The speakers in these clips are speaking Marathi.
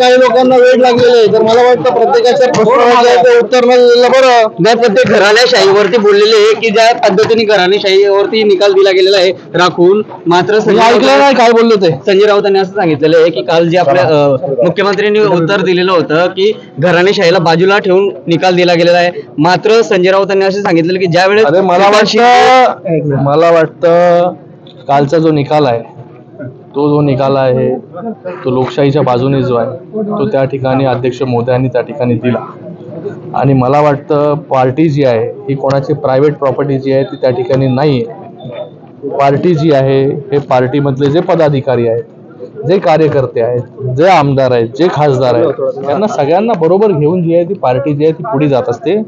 काही लोकांना वेळ लागलेला आहे, तर मला वाटतं प्रत्येकाच्या प्रश्नाचं उत्तर न दिलं बरं. ज्या प्रत्येक घराण्याशाहीवरती बोललेले आहे की ज्या पद्धतीने घराणेशाहीवरती निकाल दिला गेलेला आहे राखून, मात्र ऐकलं नाही काय बोलले ते. संजय राऊतांनी असं सांगितलेलं आहे की काल जे आपल्या मुख्यमंत्र्यांनी उत्तर दिलेलं होतं की घराणेशाहीला बाजूला ठेवून निकाल दिला गेलेला आहे, मात्र संजय राऊतांनी असं सांगितलेलं की ज्यावेळेस मला वाटतं कालचा जो निकाल आहे जो निकाल आहे तो लोकशाहीच्या बाजूने जो आहे तो त्या ठिकाणी अध्यक्ष मोदयांनी त्या ठिकाणी दिला. आणि मला वाटतं पार्टी जी आहे ही कोणाची प्रायव्हेट प्रॉपर्टी जी आहे ती त्या ठिकाणी नाही आहे. पार्टी जी आहे हे पार्टीमधले जे पदाधिकारी आहेत, जे कार्यकर्ते आहेत, जे आमदार आहेत, जे खासदार आहेत, त्यांना सगळ्यांना बरोबर घेऊन जी आहे ती पार्टी जी आहे ती पुढे जात असते.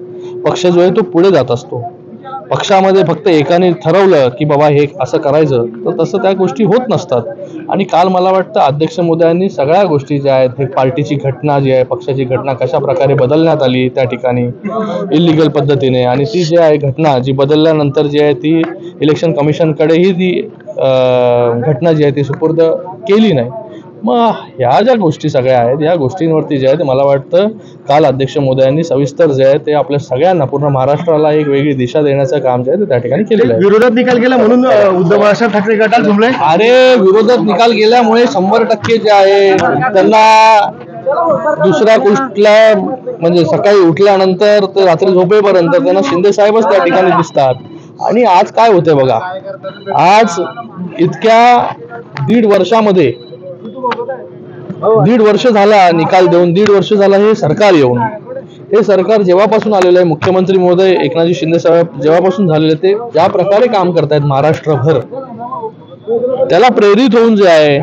पक्ष जो आहे तो पुढे जात असतो. पक्षामध्ये फक्त एकाने ठरवलं की बाबा हे असं करायचं तर तसं त्या गोष्टी होत नसतात. आणि काल मला वाटतं अध्यक्ष मोदयांनी सगळ्या गोष्टी ज्या आहेत हे पार्टीची घटना जी आहे, पक्षाची घटना कशा प्रकारे बदलण्यात आली त्या ठिकाणी इलिगल पद्धतीने, आणि ती जी आहे घटना जी बदलल्यानंतर जी आहे ती इलेक्शन कमिशनकडेही ती घटना जी आहे ती सुपूर्द केली नाही. मग ह्या ज्या गोष्टी सगळ्या आहेत या गोष्टींवरती जे आहे ते मला वाटतं काल अध्यक्ष मोदयांनी सविस्तर जे आहे ते आपल्या सगळ्यांना पूर्ण महाराष्ट्राला एक वेगळी दिशा देण्याचं काम जे आहे ते त्या ठिकाणी केलेलं आहे. विरोधात निकाल गेला म्हणून उद्धव बाळासाहेब ठाकरे गटात झुंबले. अरे विरोधात निकाल गेल्यामुळे 100% जे आहे त्यांना दुसऱ्या कुठल्या म्हणजे सकाळी उठल्यानंतर ते रात्री झोपेपर्यंत त्यांना शिंदे साहेबच त्या ठिकाणी दिसतात. आणि आज काय होते बघा, आज इतक्या दीड वर्ष झाला निकाल देऊन, 1.5 वर्ष झाला हे सरकार येऊन. हे सरकार जेव्हापासून आलेलं आहे, मुख्यमंत्री महोदय एकनाथजी शिंदे साहेब जेव्हापासून झालेले ते ज्या प्रकारे काम करतायत महाराष्ट्रभर, त्याला प्रेरित होऊन जे आहे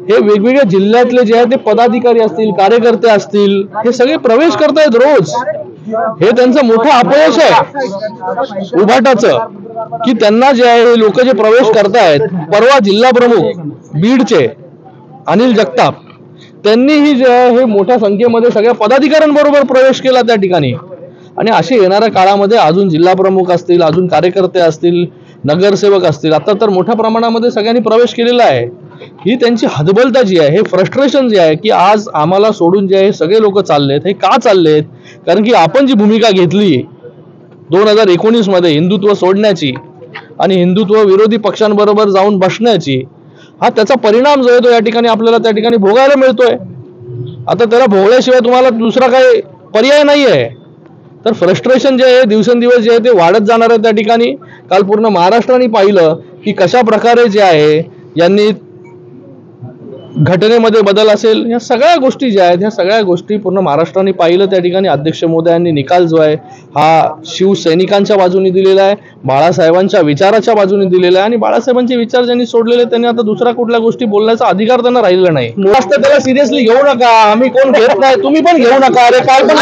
हे वेगवेगळ्या जिल्ह्यातले जे आहे ते पदाधिकारी असतील, कार्यकर्ते असतील, हे सगळे प्रवेश करतायत रोज. हे त्यांचं मोठं अपयश आहे उभाटाचं की त्यांना जे आहे हे लोक जे प्रवेश करतायत. परवा जिल्हा प्रमुख बीडचे अनिल जगताप त्यांनीही जे आहे हे मोठ्या संख्येमध्ये सगळ्या पदाधिकाऱ्यांबरोबर प्रवेश केला त्या ठिकाणी. आणि असे येणाऱ्या काळामध्ये अजून जिल्हा प्रमुख असतील, अजून कार्यकर्ते असतील, नगरसेवक असतील, आता तर मोठ्या प्रमाणामध्ये सगळ्यांनी प्रवेश केलेला आहे. ही त्यांची हतबलता जी आहे, हे फ्रस्ट्रेशन जे आहे की आज आम्हाला सोडून जे आहे सगळे लोक चाललेत. हे का चाललेत? कारण की आपण जी भूमिका घेतली 2019 मध्ये हिंदुत्व सोडण्याची आणि हिंदुत्व विरोधी पक्षांबरोबर जाऊन बसण्याची, हा त्याचा परिणाम जो आहे तो या ठिकाणी आपल्याला त्या ठिकाणी भोगायला मिळतोय. आता त्याला भोगल्याशिवाय तुम्हाला दुसरा काही पर्याय नाही आहे. तर फ्रस्ट्रेशन जे आहे दिवसेंदिवस जे आहे ते वाढत जाणार आहे त्या ठिकाणी. काल पूर्ण महाराष्ट्राने पाहिलं की कशा प्रकारे जे आहे यांनी घटनेमध्ये बदल असेल, या सगळ्या गोष्टी ज्या आहेत ह्या सगळ्या गोष्टी पूर्ण महाराष्ट्राने पाहिलं त्या ठिकाणी. अध्यक्ष मोदयांनी निकाल जो आहे हा शिवसैनिकांच्या बाजूने दिलेला आहे, बाळासाहेबांच्या विचाराच्या बाजूने दिलेला आहे. आणि बाळासाहेबांचे विचार ज्यांनी सोडलेले त्यांनी आता दुसऱ्या कुठल्या गोष्टी बोलण्याचा अधिकार त्यांना राहिलेला नाही. जास्त त्याला सिरियसली घेऊ नका, आम्ही कोण घेत नाही, तुम्ही पण घेऊ नका. अरे काल पण